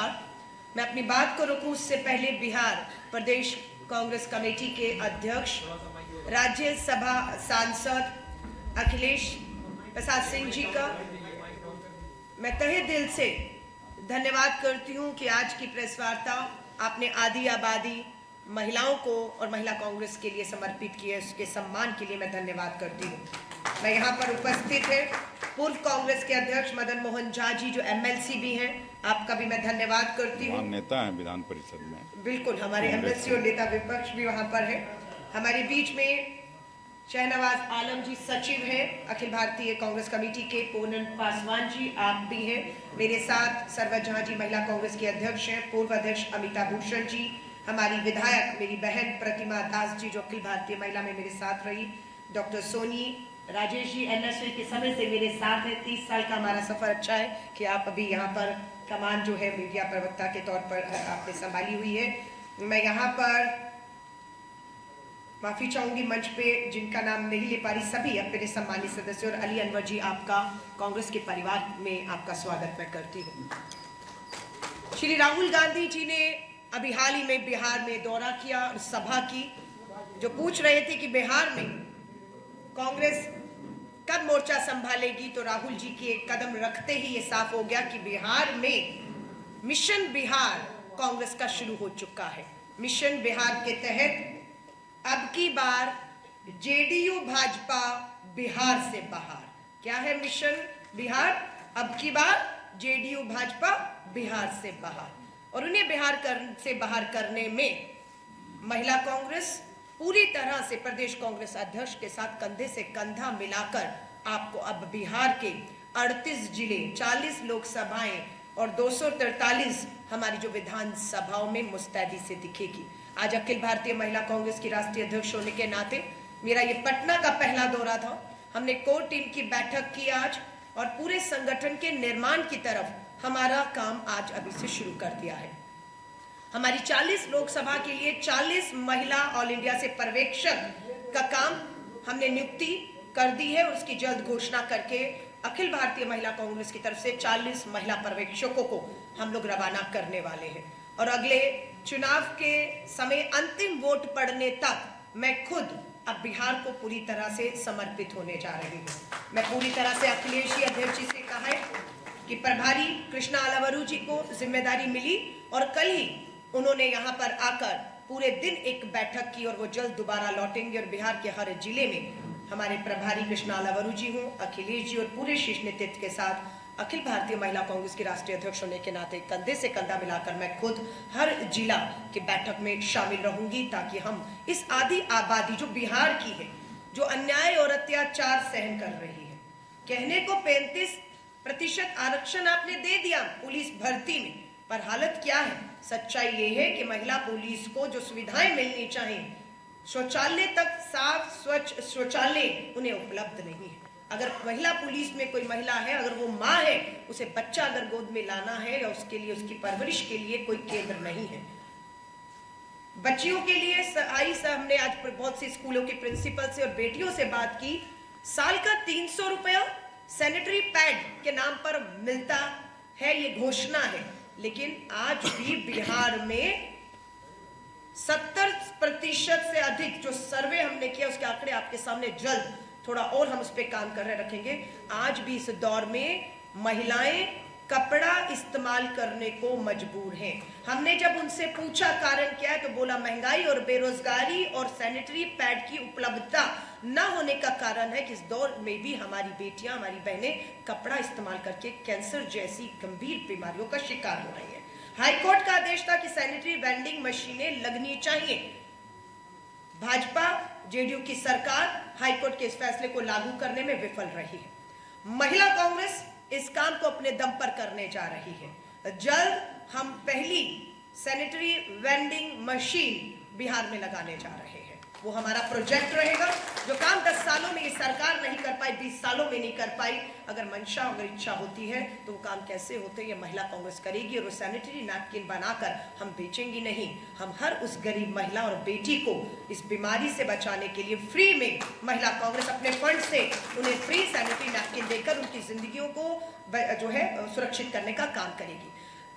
नमस्कार। मैं अपनी बात को रुकूं उससे पहले बिहार प्रदेश कांग्रेस कमेटी के अध्यक्ष राज्यसभा सांसद अखिलेश प्रसाद सिंह जी का मैं तहे दिल से धन्यवाद करती हूं कि आज की प्रेस वार्ता आपने आदि आबादी महिलाओं को और महिला कांग्रेस के लिए समर्पित की है। उसके सम्मान के लिए मैं धन्यवाद करती हूं। मैं यहाँ पर उपस्थित है पूर्व कांग्रेस के अध्यक्ष मदन मोहन झा जी जो एमएलसी भी हैं, आपका भी मैं धन्यवाद करती हूँ। नेता हैं विधान परिषद में। बिल्कुल, हमारे एमएलसी और नेता विपक्ष भी वहाँ पर है। हमारे बीच में शहनवाज आलम जी सचिव हैं अखिल भारतीय कांग्रेस कमेटी के, पूनम पासवान जी आप भी हैं। मेरे साथ सरवत जहां जी महिला कांग्रेस के अध्यक्ष हैं, पूर्व अध्यक्ष अमिता भूषण जी, हमारी विधायक मेरी बहन प्रतिमा दास जी जो अखिल भारतीय महिला में मेरे साथ रही, डॉक्टर सोनी राजेश जी एनएसए के समय से मेरे साथ है। 30 साल का हमारा सफर अच्छा है कि आप अभी यहाँ पर कमान जो है मीडिया प्रवक्ता के तौर पर आपने संभाली हुई है। मैं यहाँ पर माफी चाहूंगी मंच पे जिनका नाम नहीं ले पा रही, सभी अपने सम्मानित सदस्य और अली अनवर जी आपका कांग्रेस के परिवार में आपका स्वागत मैं करती हूँ। श्री राहुल गांधी जी ने अभी हाल ही में बिहार में दौरा किया और सभा की, जो पूछ रहे थे कि बिहार में कांग्रेस कब मोर्चा संभालेगी, तो राहुल जी की एक कदम रखते ही ये साफ हो गया कि बिहार में मिशन बिहार कांग्रेस का शुरू हो चुका है। मिशन बिहार के तहत अब की बार जेडीयू भाजपा बिहार से बाहर। क्या है मिशन बिहार? अब की बार जेडीयू भाजपा बिहार से बाहर, और उन्हें बिहार से बाहर करने में महिला कांग्रेस पूरी तरह से प्रदेश कांग्रेस अध्यक्ष के साथ कंधे से कंधा मिलाकर आपको अब बिहार के 38 जिले, 40 लोकसभाएं और 243 हमारी जो विधानसभाओं में मुस्तैदी से दिखेगी। आज अखिल भारतीय महिला कांग्रेस की राष्ट्रीय अध्यक्ष होने के नाते मेरा ये पटना का पहला दौरा था। हमने कोर टीम की बैठक की आज, और पूरे संगठन के निर्माण की तरफ हमारा काम आज अभी से शुरू कर दिया है। हमारी 40 लोकसभा के लिए 40 महिला ऑल इंडिया से पर्यवेक्षक का काम हमने नियुक्ति कर दी है, और उसकी जल्द घोषणा करके अखिल भारतीय महिला कांग्रेस की तरफ से 40 महिला पर्यवेक्षकों को हम लोग रवाना करने वाले हैं। और अगले चुनाव के समय अंतिम वोट पड़ने तक मैं खुद अब बिहार को पूरी तरह से समर्पित होने जा रही हूँ। मैं पूरी तरह से अखिलेश जी अध्यक्ष जी से कहा है कि प्रभारी कृष्णा अलवरू जी को जिम्मेदारी मिली, और कल ही उन्होंने यहाँ पर आकर पूरे दिन एक बैठक की, और वो जल्द दोबारा लौटेंगे और बिहार के हर जिले में हमारे प्रभारी कृष्णा अलवरू जी हों, अखिलेश जी और पूरे शीर्ष नेतृत्व के साथ अखिल भारतीय महिला कांग्रेस की राष्ट्रीय अध्यक्ष होने के नाते कंधे से कंधा मिलाकर मैं खुद हर जिला की बैठक में शामिल रहूंगी, ताकि हम इस आधी आबादी जो बिहार की है, जो अन्याय और अत्याचार सहन कर रही है, कहने को 35% आरक्षण आपने दे दिया पुलिस भर्ती में, पर हालत क्या है? सच्चाई ये है कि महिला पुलिस को जो सुविधाएं मिलनी चाहिए, शौचालय तक साफ स्वच्छ शौचालय उन्हें उपलब्ध नहीं है। अगर महिला पुलिस में कोई महिला है, अगर वो माँ है, उसे बच्चा अगर गोद में लाना है या उसके लिए उसकी परवरिश के लिए कोई केंद्र नहीं है। बच्चियों के लिए हमने आज बहुत सी स्कूलों के प्रिंसिपल से और बेटियों से बात की, साल का 300 रुपया सैनिटरी पैड के नाम पर मिलता है, ये घोषणा है, लेकिन आज भी बिहार में 70% से अधिक जो सर्वे हमने किया उसके आंकड़े आपके सामने जल्द थोड़ा और हम उस पर काम कर रहे रखेंगे। आज भी इस दौर में महिलाएं कपड़ा इस्तेमाल करने को मजबूर हैं। हमने जब उनसे पूछा कारण क्या है, तो बोला महंगाई और बेरोजगारी और सैनिटरी पैड की उपलब्धता न होने का कारण है कि इस दौर में भी हमारी बेटियां, हमारी बहनें कपड़ा इस्तेमाल करके कैंसर जैसी गंभीर बीमारियों का शिकार हो रही है। हाईकोर्ट का आदेश था कि सैनिटरी वेंडिंग मशीनें लगनी चाहिए। भाजपा जेडीयू की सरकार हाईकोर्ट के इस फैसले को लागू करने में विफल रही है। महिला कांग्रेस इस काम को अपने दम पर करने जा रही है। जल्द हम पहली सैनिटरी वेंडिंग मशीन बिहार में लगाने जा रहे हैं। वो हमारा प्रोजेक्ट रहेगा, जो काम 10 सालों में ये सरकार नहीं कर पाई, 20 सालों में नहीं कर पाई। अगर मंशा, अगर इच्छा होती है तो वो काम कैसे होते हैं, ये महिला कांग्रेस करेगी, और वो सैनिटरी नैपकिन बनाकर हम बेचेंगी नहीं। हम हर उस गरीब महिला और बेटी को इस बीमारी से बचाने के लिए फ्री में महिला कांग्रेस अपने फंड से उन्हें फ्री सैनिटरी नैपकिन देकर उनकी जिंदगियों को जो है सुरक्षित करने का काम करेगी।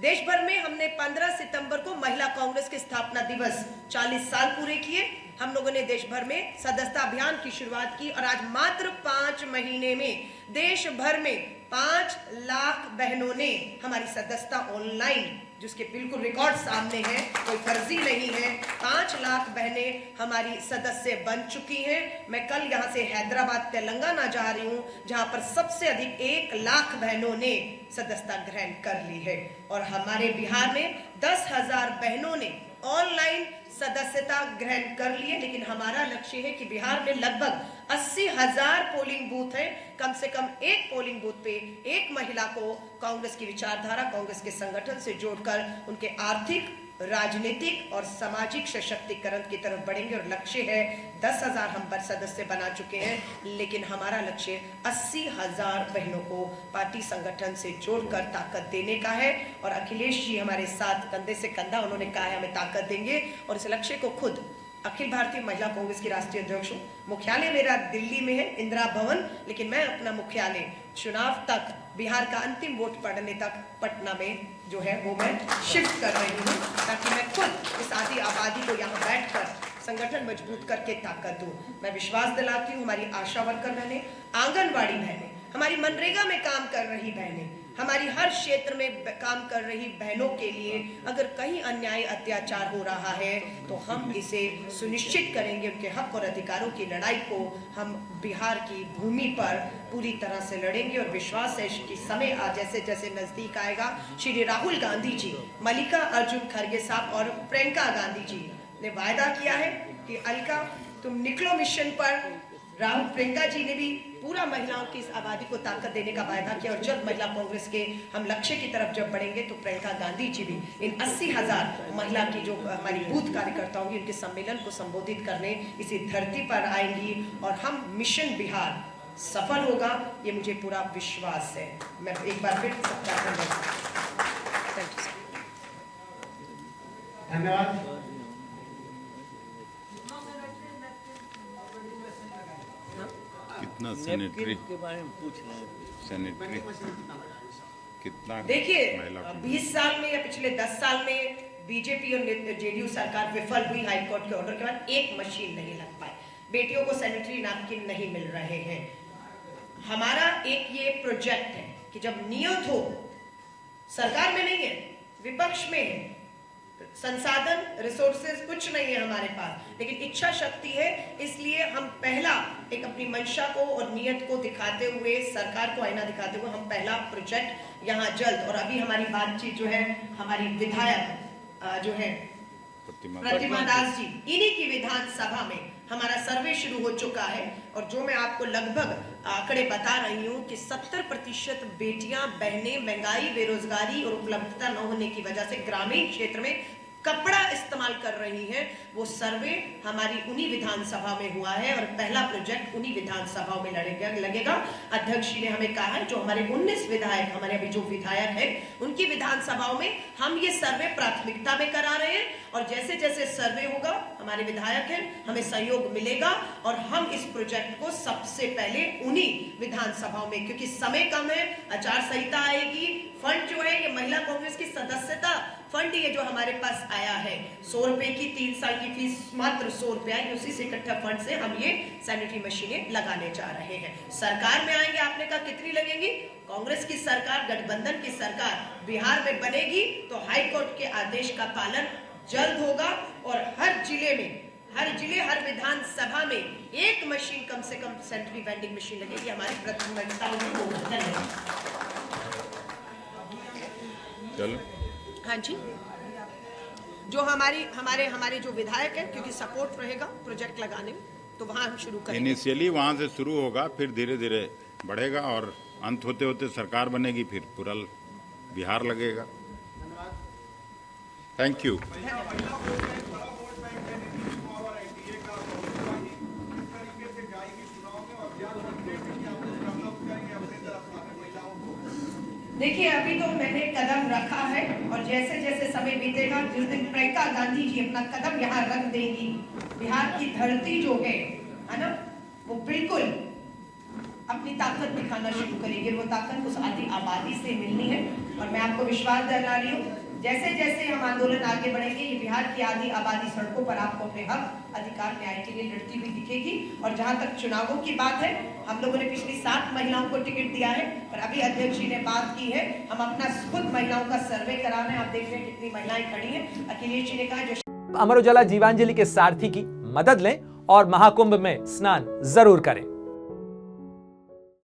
देश भर में हमने 15 सितंबर को महिला कांग्रेस के स्थापना दिवस 40 साल पूरे किए। हम लोगों ने देश भर में सदस्यता अभियान की शुरुआत की और आज मात्र 5 महीने में देश भर में 5 लाख बहनों ने हमारी सदस्यता ऑनलाइन, जिसके बिल्कुल रिकॉर्ड सामने है, कोई फर्जी नहीं है, 5 लाख बहनें हमारी सदस्य बन चुकी हैं। मैं कल यहां से हैदराबाद तेलंगाना जा रही हूं, जहां पर सबसे अधिक 1 लाख बहनों ने सदस्यता ग्रहण कर ली है और हमारे बिहार में 10,000 बहनों ने ऑनलाइन सदस्यता ग्रहण कर लिए। लेकिन हमारा लक्ष्य है कि बिहार में लगभग 80,000 पोलिंग बूथ हैं, कम से कम एक पोलिंग बूथ पे एक महिला को कांग्रेस की विचारधारा, कांग्रेस के संगठन से जोड़कर उनके आर्थिक, राजनीतिक और सामाजिक सशक्तिकरण की तरफ बढ़ेंगे। और लक्ष्य है 10,000 हम पर सदस्य बना चुके हैं, लेकिन हमारा लक्ष्य 80,000 बहनों को पार्टी संगठन से जोड़कर ताकत देने का है। और अखिलेश जी हमारे साथ कंधे से कंधा, उन्होंने कहा है हमें ताकत देंगे और इस लक्ष्य को खुद अखिल भारतीय महिला कांग्रेस की राष्ट्रीय अध्यक्ष हूँ। मुख्यालय मेरा दिल्ली में है, इंदिरा भवन, लेकिन मैं अपना मुख्यालय चुनाव तक, बिहार का अंतिम वोट पड़ने तक पटना में जो है वो मैं शिफ्ट कर रही हूँ, ताकि मैं खुद इस आदि आबादी को यहाँ बैठकर संगठन मजबूत करके ताकत दूं। मैं विश्वास दिलाती हूँ हमारी आशा वर्कर बहनें, आंगनबाड़ी बहनें, हमारी मनरेगा में काम कर रही बहनें, हमारी हर क्षेत्र में काम कर रही बहनों के लिए अगर कहीं अन्याय अत्याचार हो रहा है तो हम इसे सुनिश्चित करेंगे। उनके हक और अधिकारों की लड़ाई को हम बिहार की भूमि पर पूरी तरह से लड़ेंगे। और विश्वास है कि समय जैसे जैसे नजदीक आएगा, श्री राहुल गांधी जी, मल्लिका अर्जुन खड़गे साहब और प्रियंका गांधी जी ने वायदा किया है कि अलका तुम निकलो मिशन पर। राहुल, प्रियंका जी ने भी पूरा महिलाओं की इस आबादी को ताकत देने का वायदा किया। और जब महिला कांग्रेस के हम लक्ष्य की तरफ जब बढ़ेंगे तो प्रियंका गांधी जी भी इन 80,000 महिला की जो हमारी बूथ कार्यकर्ता होंगी उनके सम्मेलन को संबोधित करने इसी धरती पर आएंगी और हम मिशन बिहार सफल होगा, ये मुझे पूरा विश्वास है। मैं एक बार फिर सबका धन्यवाद। कितना सैनिटरी के बारे में पूछ रहे हैं, सैनिटरी कितना? देखिए 20 साल में या पिछले 10 साल में बीजेपी और जेडीयू सरकार विफल हुई। हाईकोर्ट के ऑर्डर के बाद एक मशीन नहीं लग पाई, बेटियों को सैनिटरी नैपकिन नहीं मिल रहे हैं। हमारा एक ये प्रोजेक्ट है कि जब नियत हो, सरकार में नहीं है, विपक्ष में है, संसाधन रिसोर्सेज कुछ नहीं है हमारे पास, लेकिन इच्छा शक्ति है। इसलिए हम पहला एक अपनी मंशा को और नियत को दिखाते हुए, सरकार को आईना दिखाते हुए हम पहला प्रोजेक्ट यहाँ जल्द, और अभी हमारी बातचीत जो है हमारी विधायक जो है प्रतिमा दास जी, इन्हीं की विधानसभा में हमारा सर्वे शुरू हो चुका है। और जो मैं आपको लगभग आंकड़े बता रही हूँ कि 70% बेटियां, बहनें महंगाई, बेरोजगारी और उपलब्धता न होने की वजह से ग्रामीण क्षेत्र में कपड़ा इस्तेमाल कर रही हैं। वो सर्वे हमारी उन्हीं विधानसभा में हुआ है और पहला प्रोजेक्ट उन्हीं विधानसभाओं में लगेगा। अध्यक्ष जी ने हमें कहा है जो हमारे 19 विधायक, हमारे अभी जो विधायक हैं उनकी विधानसभाओं में हम ये सर्वे प्राथमिकता में करा रहे हैं। और जैसे जैसे सर्वे होगा, हमारे विधायक हैं, हमें सहयोग मिलेगा और हम इस प्रोजेक्ट को सबसे पहले उन्हीं विधानसभाओं में, क्योंकि समय कम है, आचार संहिता आएगी, फंड जो है ये महिला कांग्रेस की सदस्यता फंड ये जो हमारे पास आया है 100 रुपए की 3 साल की फीस मात्र 100 रुपया, उसी से इकट्ठा फंड से हम ये सैनिटरी मशीनें लगाने जा रहे हैं। सरकार में आएंगे, आपने कहा कितनी लगेंगी? कांग्रेस की सरकार, गठबंधन की सरकार बिहार में बनेगी तो हाईकोर्ट के आदेश का पालन जल्द होगा और हर जिले में, हर विधानसभा में एक मशीन, कम से कम सैनिटरी वेंडिंग मशीन लगेगी। हमारी प्राथमिकता होगी। चलो, हाँ जी, जो हमारे जो विधायक हैं, क्योंकि सपोर्ट रहेगा प्रोजेक्ट लगाने में, तो वहां हम शुरू करेंगे। इनिशियली वहां से शुरू होगा, फिर धीरे धीरे बढ़ेगा और अंत होते होते सरकार बनेगी, फिर पूरा बिहार लगेगा। Thank you. देखिए, अभी तो मैंने कदम रखा है और जैसे जैसे समय बीतेगा, जिस दिन प्रियंका गांधी जी अपना कदम यहाँ रख देंगी, बिहार की धरती जो है ना, वो बिल्कुल अपनी ताकत दिखाना शुरू करेंगे। वो ताकत उस आदि आबादी से मिलनी है और मैं आपको विश्वास दिला रही हूँ, जैसे जैसे हम आंदोलन आगे बढ़ेंगे, ये बिहार की आदि आबादी सड़कों पर आपको अपने हक अधिकार न्याय के लिए लड़ती हुई दिखेगी। और जहां तक चुनावों की बात है, हम लोगों ने पिछली 7 महिलाओं को टिकट दिया है, पर अभी अध्यक्ष जी ने बात की है, हम अपना खुद महिलाओं का सर्वे करा रहे हैं। आप देख रहे हैं कितनी महिलाएं खड़ी हैं। अखिलेश जी ने कहा जो अमर उजाला जीवांजलि के सारथी की मदद लें और महाकुंभ में स्नान जरूर करें।